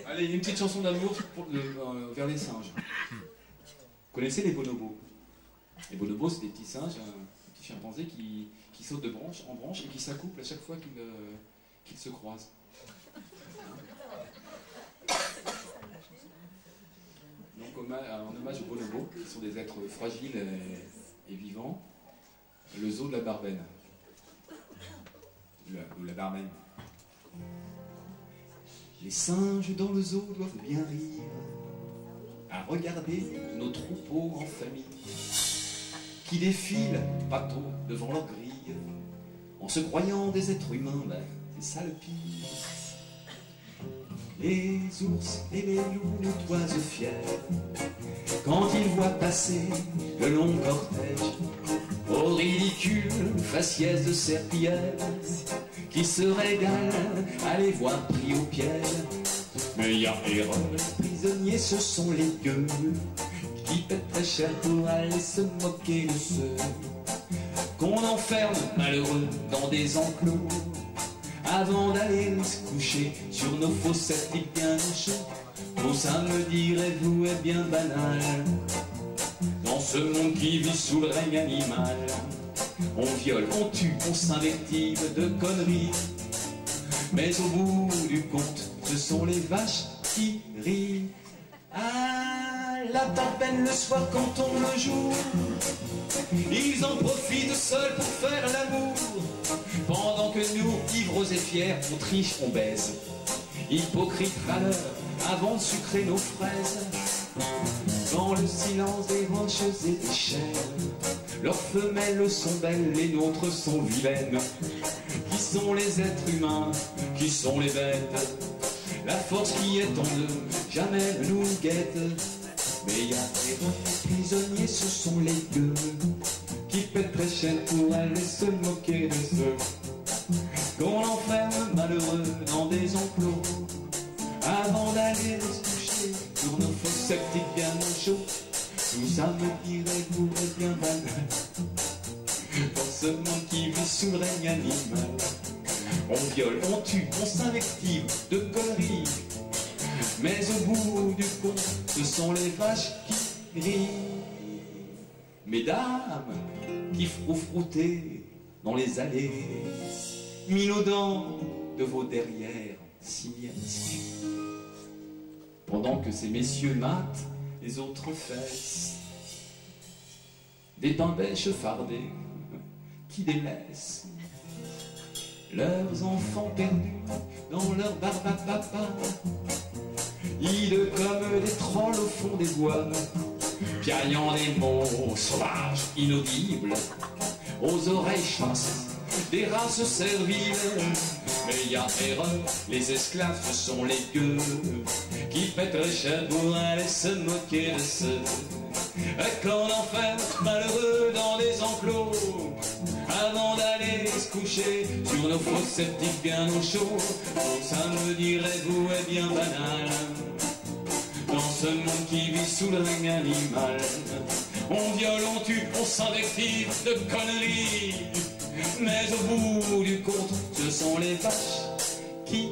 Allez, une petite chanson d'amour vers les singes. Vous connaissez les bonobos? Les bonobos, c'est des petits singes, des petits chimpanzés qui sautent de branche en branche et qui s'accouplent à chaque fois qu'ils se croisent. Donc, en hommage aux bonobos, qui sont des êtres fragiles et vivants, le zoo de la Barbenne. Ou la Barbenne. Les singes dans le zoo doivent bien rire à regarder nos troupeaux en famille qui défilent pas tôt devant leur grille en se croyant des êtres humains, ben, c'est ça le pire. Les ours et les loups nous toisent fiers quand ils voient passer le long cortège aux ridicules faciès de serpillères qui se régalent à les voir pris au piège. Mais y a erreur, les prisonniers, ce sont les gueux qui paient très cher pour aller se moquer de ceux qu'on enferme malheureux dans des enclos avant d'aller se coucher sur nos faux sceptiques bien chauds. Tout ça, me direz-vous, est bien banal dans ce monde qui vit sous le règne animal. On viole, on tue, on s'invective de conneries, mais au bout du compte, ce sont les vaches qui rient. Ah, la peine le soir quand on le joue, ils en profitent seuls pour faire l'amour, pendant que nous, ivres et fiers, on triche, on baise, hypocrites râleurs, avant de sucrer nos fraises. Dans le silence des roches et des chênes, leurs femelles sont belles, les nôtres sont vilaines. Qui sont les êtres humains, qui sont les bêtes? La force qui est en eux, jamais ne nous guette. Mais y a des prisonniers, ce sont les gueux qui paient très cher pour aller se moquer de ceux qu'on enferme malheureux dans des enclos avant d'aller se coucher sur nos faux sceptiques bien au chaud. Tout ça, me direz-vous, est bien banal dans ce monde qui vit sous le règne animal. On viole, on tue, on s'invective de conneries, mais au bout du compte, ce sont les vaches qui rient. Mesdames qui froufroutez dans les allées, minaudant de vos derrières signalisés, pendant que ces messieurs matent les autres fesses, des bains bêches fardés qui délaissent leurs enfants perdus dans leur barbe à papa, hideux comme des trolls au fond des bois, piaillant des mots sauvages, inaudibles, aux oreilles chasses des races serviles. Mais y a erreur, les esclaves, ce sont les gueux qui paient très cher pour aller se moquer de ceux qu'on enferme malheureux dans des enclos avant d'aller se coucher sur nos faux sceptiques bien au chaud. Tout ça, me direz-vous, est bien banal dans ce monde qui vit sous le règne animal. On viole, on tue, on s'invective de conneries, mais au bout du compte, ce sont les vaches qui